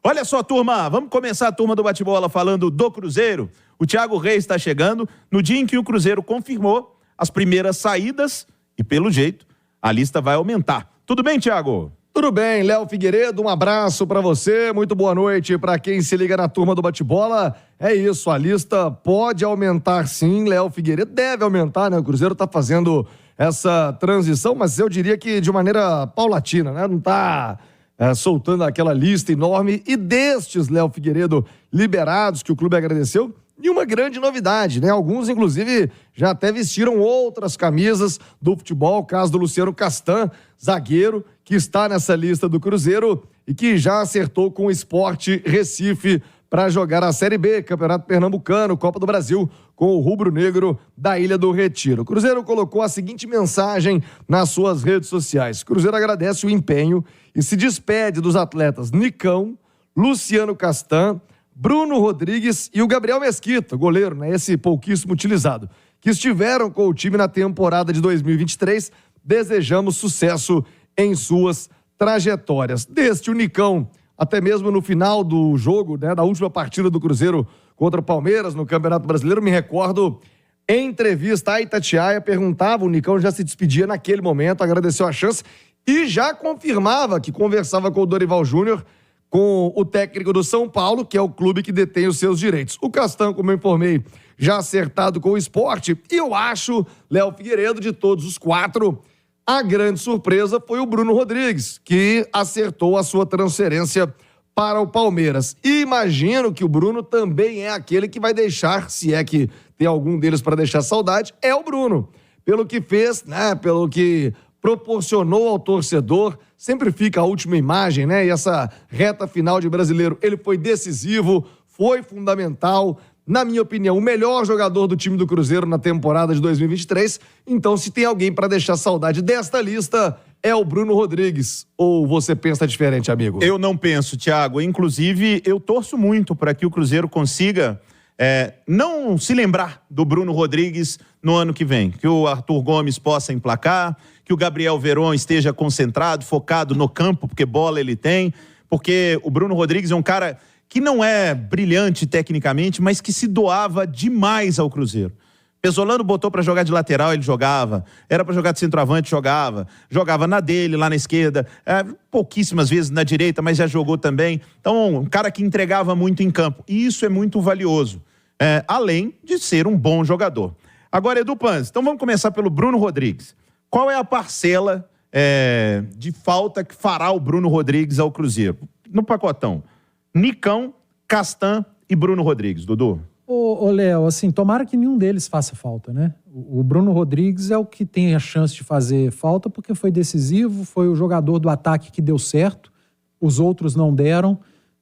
Olha só, turma, vamos começar a turma do bate-bola falando do Cruzeiro. O Thiago Reis está chegando no dia em que o Cruzeiro confirmou as primeiras saídas e, pelo jeito, a lista vai aumentar. Tudo bem, Thiago? Tudo bem, Léo Figueiredo, um abraço pra você, muito boa noite pra quem se liga na turma do bate-bola. É isso, a lista pode aumentar sim, Léo Figueiredo deve aumentar, né? O Cruzeiro tá fazendo essa transição, mas eu diria que de maneira paulatina, né? Não tá soltando aquela lista enorme. E destes, Léo Figueiredo, liberados, que o clube agradeceu, e uma grande novidade, né? Alguns, inclusive, já até vestiram outras camisas do futebol. O caso do Luciano Castan, zagueiro, que está nessa lista do Cruzeiro e que já acertou com o Sport Recife para jogar a Série B, Campeonato Pernambucano, Copa do Brasil, com o rubro-negro da Ilha do Retiro. O Cruzeiro colocou a seguinte mensagem nas suas redes sociais. O Cruzeiro agradece o empenho e se despede dos atletas Nicão, Luciano Castan, Bruno Rodrigues e o Gabriel Mesquita, goleiro, né, esse pouquíssimo utilizado, que estiveram com o time na temporada de 2023. Desejamos sucesso em suas trajetórias. Deste o Nicão, até mesmo no final do jogo, né, da última partida do Cruzeiro contra o Palmeiras no Campeonato Brasileiro, me recordo, em entrevista à Itatiaia, perguntava, o Nicão já se despedia naquele momento, agradeceu a chance e já confirmava que conversava com o Dorival Júnior, com o técnico do São Paulo, que é o clube que detém os seus direitos. O Castan, como eu informei, já acertado com o Sport. E eu acho, Léo Figueiredo, de todos os quatro, a grande surpresa foi o Bruno Rodrigues, que acertou a sua transferência para o Palmeiras. E imagino que o Bruno também é aquele que vai deixar, se é que tem algum deles para deixar saudade, é o Bruno. Pelo que fez, né, pelo que proporcionou ao torcedor, sempre fica a última imagem, né? E essa reta final de Brasileiro, ele foi decisivo, foi fundamental. Na minha opinião, o melhor jogador do time do Cruzeiro na temporada de 2023. Então, se tem alguém para deixar saudade desta lista, é o Bruno Rodrigues. Ou você pensa diferente, amigo? Eu não penso, Thiago. Inclusive, eu torço muito para que o Cruzeiro consiga não se lembrar do Bruno Rodrigues no ano que vem. Que o Arthur Gomes possa emplacar, que o Gabriel Veron esteja concentrado, focado no campo, porque bola ele tem. Porque o Bruno Rodrigues é um cara que não é brilhante tecnicamente, mas que se doava demais ao Cruzeiro. Pesolano botou para jogar de lateral, ele jogava. Era para jogar de centroavante, jogava. Jogava na dele, lá na esquerda. Pouquíssimas vezes na direita, mas já jogou também. Então, um cara que entregava muito em campo. E isso é muito valioso. Além de ser um bom jogador. Agora, Edu Panzi, então vamos começar pelo Bruno Rodrigues. Qual é a parcela de falta que fará o Bruno Rodrigues ao Cruzeiro? No pacotão. Nicão, Castan e Bruno Rodrigues, Dudu. Ô Léo, assim, tomara que nenhum deles faça falta, né? O Bruno Rodrigues é o que tem a chance de fazer falta porque foi decisivo, foi o jogador do ataque que deu certo, os outros não deram,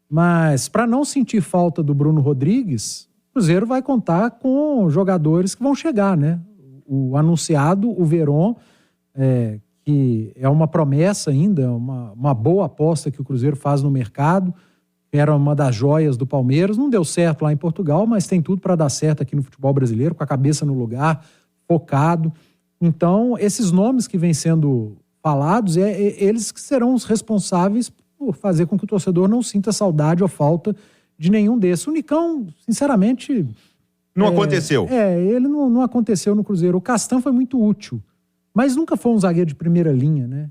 mas para não sentir falta do Bruno Rodrigues, o Cruzeiro vai contar com jogadores que vão chegar, né? O anunciado, o Veron, que é uma promessa ainda, uma boa aposta que o Cruzeiro faz no mercado, era uma das joias do Palmeiras, não deu certo lá em Portugal, mas tem tudo para dar certo aqui no futebol brasileiro, com a cabeça no lugar, focado. Então, esses nomes que vêm sendo falados, eles que serão os responsáveis por fazer com que o torcedor não sinta saudade ou falta de nenhum desses. O Nicão, sinceramente... Não aconteceu. Ele não aconteceu no Cruzeiro. O Castan foi muito útil, mas nunca foi um zagueiro de primeira linha, né?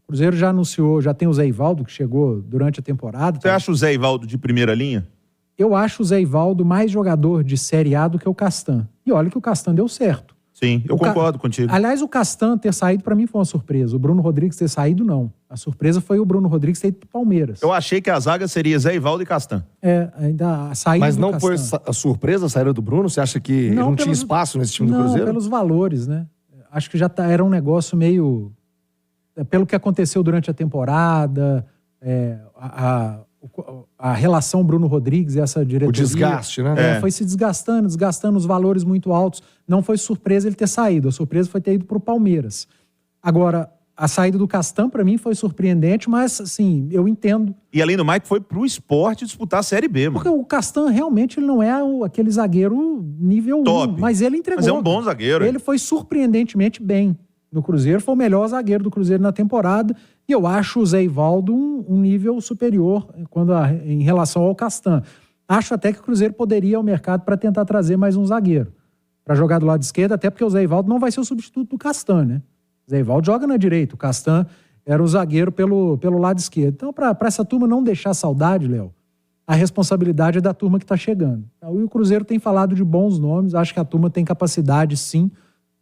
O Cruzeiro já anunciou, já tem o Zé Ivaldo, que chegou durante a temporada. Você acha o Zé Ivaldo de primeira linha? Eu acho o Zé Ivaldo mais jogador de Série A do que o Castan. E olha que o Castan deu certo. Sim, eu concordo contigo. Aliás, o Castan ter saído, para mim, foi uma surpresa. O Bruno Rodrigues ter saído, não. A surpresa foi o Bruno Rodrigues ter ido pro Palmeiras. Eu achei que a zaga seria Zé Ivaldo e Castan. Ainda a saída Mas não do foi Castan. a surpresa a saída do Bruno? Você acha que ele não tinha espaço nesse time do Cruzeiro? Não, pelos valores, né? Acho que já era um negócio meio... Pelo que aconteceu durante a temporada, a relação Bruno Rodrigues e essa diretoria... O desgaste, né? Foi se desgastando os valores muito altos. Não foi surpresa ele ter saído. A surpresa foi ter ido para o Palmeiras. Agora, a saída do Castan, para mim, foi surpreendente, mas, assim, eu entendo. E, além do Mike, foi pro Sport disputar a Série B, mano. Porque o Castan, realmente, ele não é aquele zagueiro nível top, 1, mas ele entregou. Mas é um bom zagueiro. Ele foi surpreendentemente bem. no Cruzeiro, foi o melhor zagueiro do Cruzeiro na temporada, e eu acho o Zé Ivaldo um nível superior em relação ao Castan. Acho até que o Cruzeiro poderia ir ao mercado para tentar trazer mais um zagueiro para jogar do lado esquerdo, até porque o Zé Ivaldo não vai ser o substituto do Castan, né? O Zé Ivaldo joga na direita, o Castan era o zagueiro pelo lado esquerdo. Então, para essa turma não deixar saudade, Léo, a responsabilidade é da turma que está chegando. Então, e o Cruzeiro tem falado de bons nomes, acho que a turma tem capacidade, sim,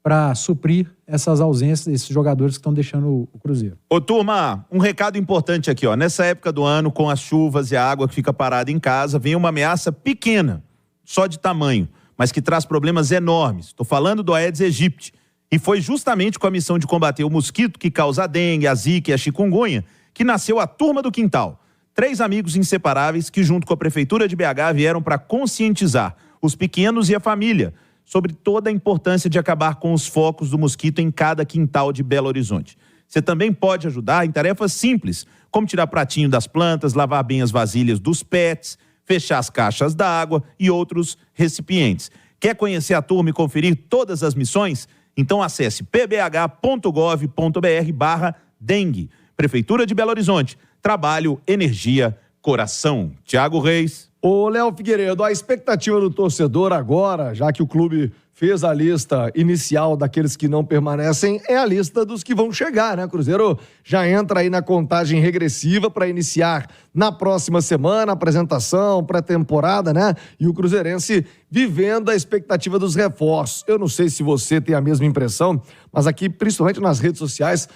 para suprir essas ausências, esses jogadores que estão deixando o Cruzeiro. Ô, turma, um recado importante aqui, ó. Nessa época do ano, com as chuvas e a água que fica parada em casa, vem uma ameaça pequena, só de tamanho, mas que traz problemas enormes. Estou falando do Aedes aegypti. E foi justamente com a missão de combater o mosquito que causa a dengue, a zika e a chikungunya que nasceu a Turma do Quintal. 3 amigos inseparáveis que, junto com a Prefeitura de BH, vieram para conscientizar os pequenos e a família sobre toda a importância de acabar com os focos do mosquito em cada quintal de Belo Horizonte. Você também pode ajudar em tarefas simples, como tirar pratinho das plantas, lavar bem as vasilhas dos pets, fechar as caixas d'água e outros recipientes. Quer conhecer a turma e conferir todas as missões? Então acesse pbh.gov.br/dengue. Prefeitura de Belo Horizonte. Trabalho, energia, coração. Thiago Reis. Ô, Léo Figueiredo, a expectativa do torcedor agora, já que o clube fez a lista inicial daqueles que não permanecem, é a lista dos que vão chegar, né? O Cruzeiro já entra aí na contagem regressiva para iniciar na próxima semana a apresentação, pré-temporada, né? E o cruzeirense vivendo a expectativa dos reforços. Eu não sei se você tem a mesma impressão, mas aqui, principalmente nas redes sociais,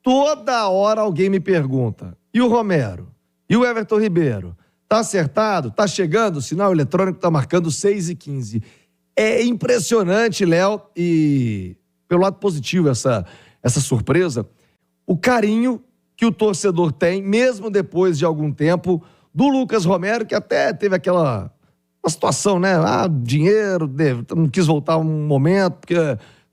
toda hora alguém me pergunta: e o Romero? E o Everton Ribeiro? Tá acertado? Tá chegando? O sinal eletrônico tá marcando 6h15. É impressionante, Léo, e pelo lado positivo essa surpresa, o carinho que o torcedor tem, mesmo depois de algum tempo, do Lucas Romero, que até teve uma situação, né? Dinheiro, não quis voltar um momento, porque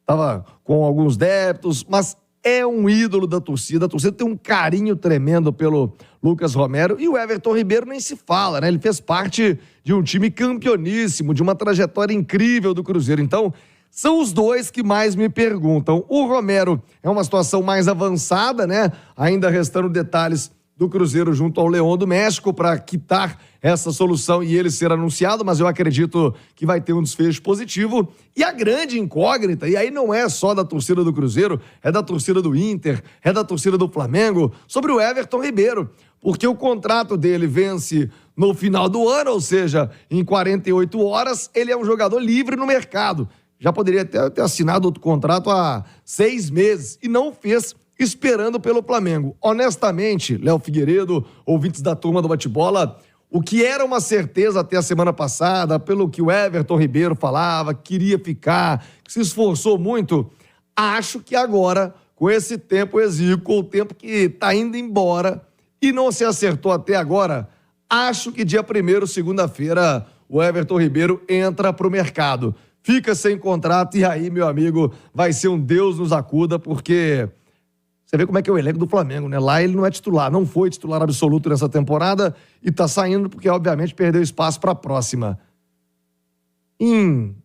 estava com alguns débitos, mas é um ídolo da torcida. A torcida tem um carinho tremendo pelo Lucas Romero. E o Everton Ribeiro nem se fala, né? Ele fez parte de um time campeoníssimo, de uma trajetória incrível do Cruzeiro. Então, são os dois que mais me perguntam. O Romero é uma situação mais avançada, né? Ainda restando detalhes do Cruzeiro junto ao Leão do México para quitar essa solução e ele ser anunciado, mas eu acredito que vai ter um desfecho positivo. E a grande incógnita, e aí não é só da torcida do Cruzeiro, é da torcida do Inter, é da torcida do Flamengo, sobre o Everton Ribeiro, porque o contrato dele vence no final do ano, ou seja, em 48 horas, ele é um jogador livre no mercado. Já poderia ter assinado outro contrato há 6 meses e não fez, esperando pelo Flamengo. Honestamente, Léo Figueiredo, ouvintes da turma do bate-bola, o que era uma certeza até a semana passada, pelo que o Everton Ribeiro falava, queria ficar, que se esforçou muito, acho que agora, com esse tempo exíguo, o tempo que está indo embora e não se acertou até agora, acho que dia 1º, segunda-feira, o Everton Ribeiro entra para o mercado. Fica sem contrato e aí, meu amigo, vai ser um Deus nos acuda, porque você vê como é que é o elenco do Flamengo, né? Lá ele não é titular, não foi titular absoluto nessa temporada e tá saindo porque, obviamente, perdeu espaço para a próxima. Em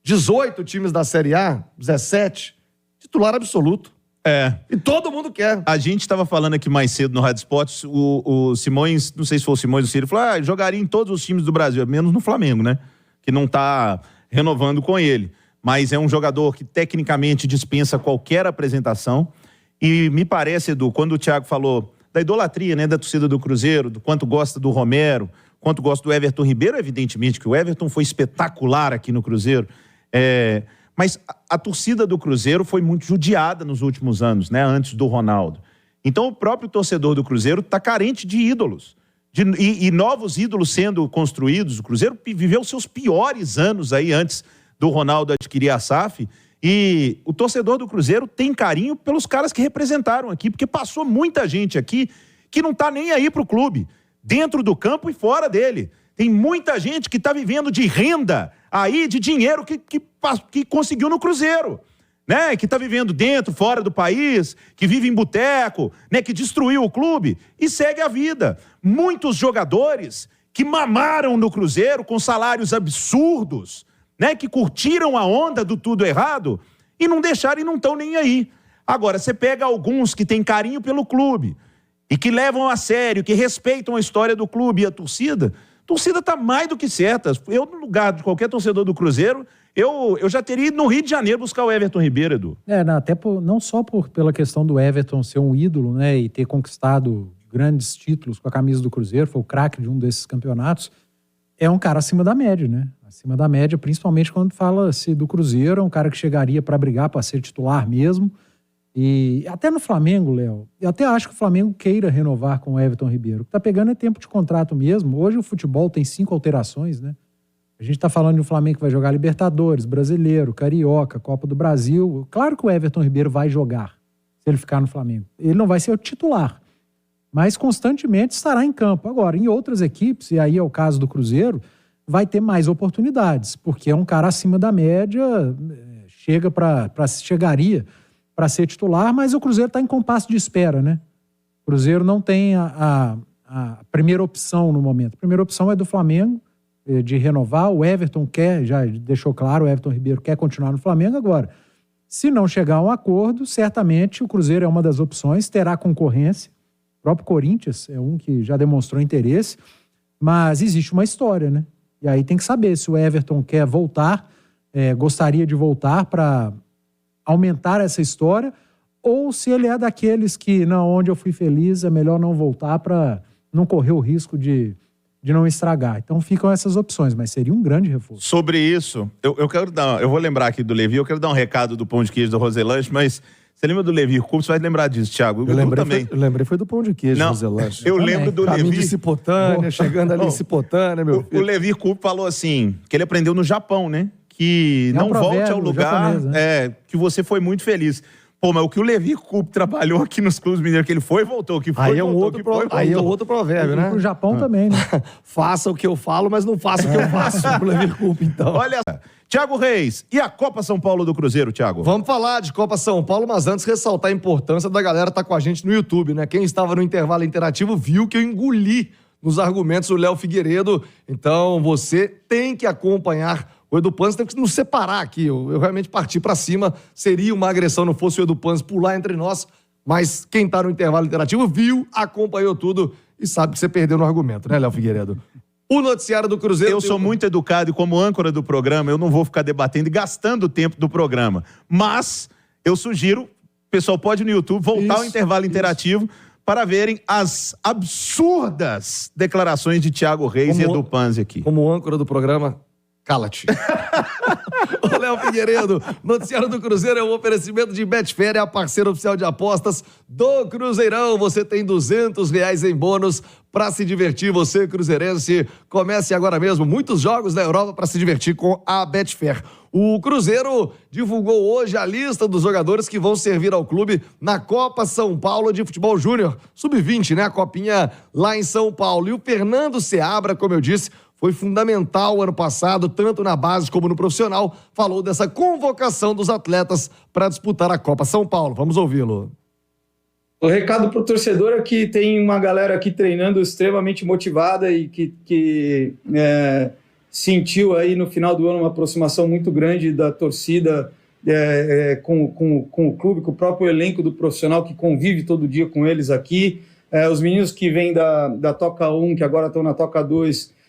18 times da Série A, 17, titular absoluto. É. E todo mundo quer. A gente estava falando aqui mais cedo no Rádio Esportes, o Simões, não sei se foi o Simões ou o Ciro, falou, jogaria em todos os times do Brasil, menos no Flamengo, né? Que não tá renovando com ele. Mas é um jogador que tecnicamente dispensa qualquer apresentação. E me parece, Edu, quando o Thiago falou da idolatria, né, da torcida do Cruzeiro, do quanto gosta do Romero, quanto gosta do Everton Ribeiro, evidentemente que o Everton foi espetacular aqui no Cruzeiro, mas a torcida do Cruzeiro foi muito judiada nos últimos anos, né, antes do Ronaldo. Então o próprio torcedor do Cruzeiro está carente de ídolos, e novos ídolos sendo construídos. O Cruzeiro viveu seus piores anos aí antes do Ronaldo adquirir a SAF. E o torcedor do Cruzeiro tem carinho pelos caras que representaram aqui, porque passou muita gente aqui que não tá nem aí pro clube, dentro do campo e fora dele. Tem muita gente que tá vivendo de renda aí, de dinheiro que conseguiu no Cruzeiro, né? Que tá vivendo dentro, fora do país, que vive em boteco, né? Que destruiu o clube e segue a vida. Muitos jogadores que mamaram no Cruzeiro com salários absurdos, né, que curtiram a onda do tudo errado e não deixaram e não estão nem aí. Agora, você pega alguns que têm carinho pelo clube e que levam a sério, que respeitam a história do clube e a torcida está mais do que certa. Eu, no lugar de qualquer torcedor do Cruzeiro, eu já teria ido no Rio de Janeiro buscar o Everton Ribeiro, Edu. Até não só pela questão do Everton ser um ídolo, né, e ter conquistado grandes títulos com a camisa do Cruzeiro, foi o craque de um desses campeonatos, é um cara acima da média, né? Acima da média, principalmente quando fala-se do Cruzeiro, é um cara que chegaria para brigar, para ser titular mesmo. E até no Flamengo, Léo, eu até acho que o Flamengo queira renovar com o Everton Ribeiro. O que tá pegando é tempo de contrato mesmo. Hoje o futebol tem 5 alterações, né? A gente tá falando de um Flamengo que vai jogar Libertadores, Brasileiro, Carioca, Copa do Brasil. Claro que o Everton Ribeiro vai jogar, se ele ficar no Flamengo. Ele não vai ser o titular, mas constantemente estará em campo. Agora, em outras equipes, e aí é o caso do Cruzeiro, vai ter mais oportunidades, porque é um cara acima da média, chegaria para ser titular, mas o Cruzeiro está em compasso de espera, né? O Cruzeiro não tem a primeira opção no momento. A primeira opção é do Flamengo, de renovar. O Everton já deixou claro, o Everton Ribeiro quer continuar no Flamengo. Agora, se não chegar a um acordo, certamente o Cruzeiro é uma das opções, terá concorrência. O próprio Corinthians é um que já demonstrou interesse, mas existe uma história, né? E aí tem que saber se o Everton quer voltar, gostaria de voltar para aumentar essa história, ou se ele é daqueles que, não, onde eu fui feliz, é melhor não voltar para não correr o risco de não estragar. Então ficam essas opções, mas seria um grande reforço. Sobre isso, eu vou lembrar aqui do Levi, eu quero dar um recado do pão de queijo do Roselanche, mas você lembra do Levi Coupe? Você vai lembrar disso, Thiago. Eu lembrei foi do pão de queijo, Roselanche. Eu lembro do Caminho Levi... de Cipotânea, chegando ali em Cipotânea, meu filho. O Levi Coupe falou assim, que ele aprendeu no Japão, né? Que não volte ao lugar que você foi muito feliz. Pô, mas o que o Levi Coupe trabalhou aqui nos clubes mineiros, que ele foi e voltou, que foi aí voltou, Aí é um outro provérbio, né? O Japão também, né? Faça o que eu falo, mas não faça o que eu faço. O Levi Coupe, então. Olha, Thiago Reis, e a Copa São Paulo do Cruzeiro, Thiago? Vamos falar de Copa São Paulo, mas antes ressaltar a importância da galera estar com a gente no YouTube, né? Quem estava no intervalo interativo viu que eu engoli nos argumentos o Léo Figueiredo. Então, você tem que acompanhar o Edu Panzi, tem que nos separar aqui. Eu realmente parti pra cima. Seria uma agressão, não fosse o Edu Panzi pular entre nós. Mas quem tá no intervalo interativo viu, acompanhou tudo e sabe que você perdeu no argumento, né, Léo Figueiredo? O noticiário do Cruzeiro... Eu sou muito educado e como âncora do programa, eu não vou ficar debatendo e gastando o tempo do programa. Mas eu sugiro, o pessoal pode no YouTube voltar ao intervalo interativo para verem as absurdas declarações de Thiago Reis e Edu Panzi aqui. Como âncora do programa... Cala-te. Ô, Léo Figueiredo, noticiário do Cruzeiro é um oferecimento de Betfair, é a parceira oficial de apostas do Cruzeirão. Você tem R$200 em bônus para se divertir. Você, cruzeirense, comece agora mesmo. Muitos jogos da Europa para se divertir com a Betfair. O Cruzeiro divulgou hoje a lista dos jogadores que vão servir ao clube na Copa São Paulo de Futebol Júnior. Sub-20, né? A copinha lá em São Paulo. E o Fernando Seabra, como eu disse, foi fundamental ano passado, tanto na base como no profissional. Falou dessa convocação dos atletas para disputar a Copa São Paulo. Vamos ouvi-lo. O recado para o torcedor é que tem uma galera aqui treinando extremamente motivada e que sentiu aí no final do ano uma aproximação muito grande da torcida com o clube, com o próprio elenco do profissional que convive todo dia com eles aqui. Os meninos que vêm da Toca 1, que agora estão na Toca 2,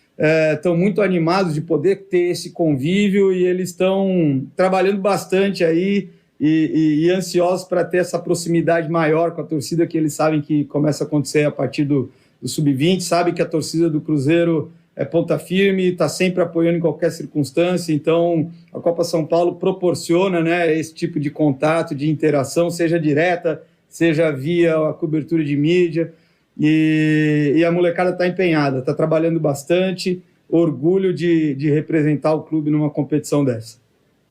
estão muito animados de poder ter esse convívio e eles estão trabalhando bastante aí e ansiosos para ter essa proximidade maior com a torcida, que eles sabem que começa a acontecer a partir do Sub-20, sabem que a torcida do Cruzeiro é ponta firme, está sempre apoiando em qualquer circunstância. Então a Copa São Paulo proporciona, né, esse tipo de contato, de interação, seja direta, seja via a cobertura de mídia. E a molecada está empenhada, está trabalhando bastante, orgulho de representar o clube numa competição dessa.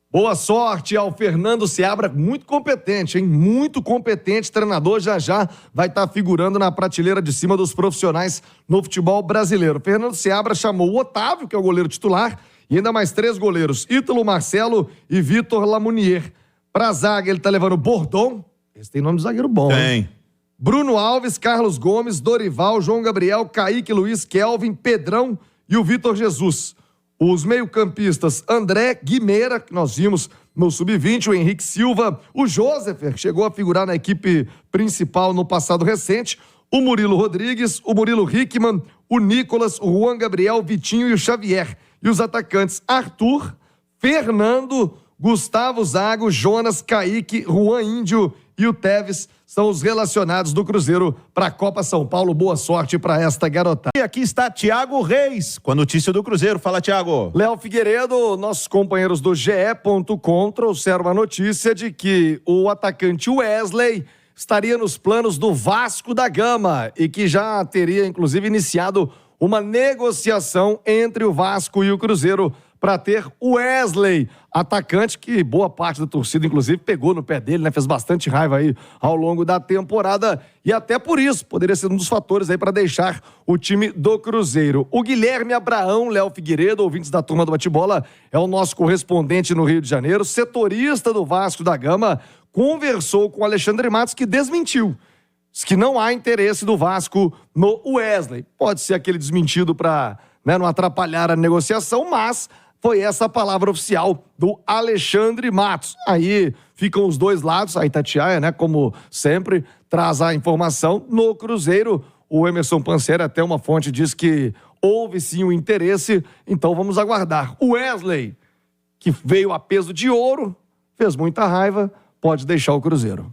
Boa sorte ao Fernando Seabra, muito competente, hein? Muito competente, treinador, já vai estar figurando na prateleira de cima dos profissionais no futebol brasileiro. Fernando Seabra chamou o Otávio, que é o goleiro titular, e ainda mais 3 goleiros, Ítalo, Marcelo e Vitor Lamounier. Pra zaga ele tá levando Bordon, esse tem nome de zagueiro bom, Tem. Hein? Bruno Alves, Carlos Gomes, Dorival, João Gabriel, Kaique, Luiz, Kelvin, Pedrão e o Vitor Jesus. Os meio-campistas André Guimeira, que nós vimos no Sub-20, o Henrique Silva, o Josefer, que chegou a figurar na equipe principal no passado recente, o Murilo Rodrigues, o Murilo Hickman, o Nicolas, o Juan Gabriel, o Vitinho e o Xavier. E os atacantes Arthur, Fernando, Gustavo Zago, Jonas, Kaique, Juan Índio e o Teves são os relacionados do Cruzeiro para a Copa São Paulo. Boa sorte para esta garotada. E aqui está Thiago Reis, com a notícia do Cruzeiro. Fala, Thiago. Léo Figueiredo, nossos companheiros do GE.com trouxeram a notícia de que o atacante Wesley estaria nos planos do Vasco da Gama e que já teria, inclusive, iniciado uma negociação entre o Vasco e o Cruzeiro para ter o Wesley, atacante que boa parte da torcida, inclusive, pegou no pé dele, né? Fez bastante raiva aí ao longo da temporada e até por isso poderia ser um dos fatores aí para deixar o time do Cruzeiro. O Guilherme Abraão, Léo Figueiredo, ouvintes da turma do Bate-Bola, é o nosso correspondente no Rio de Janeiro, setorista do Vasco da Gama, conversou com o Alexandre Matos, que desmentiu. Diz que não há interesse do Vasco no Wesley. Pode ser aquele desmentido para, né, não atrapalhar a negociação, mas foi essa a palavra oficial do Alexandre Matos. Aí ficam os dois lados, a Itatiaia, né, como sempre, traz a informação. No Cruzeiro, o Emerson Pansieri, até uma fonte, diz que houve sim um interesse, então vamos aguardar. O Wesley, que veio a peso de ouro, fez muita raiva, pode deixar o Cruzeiro.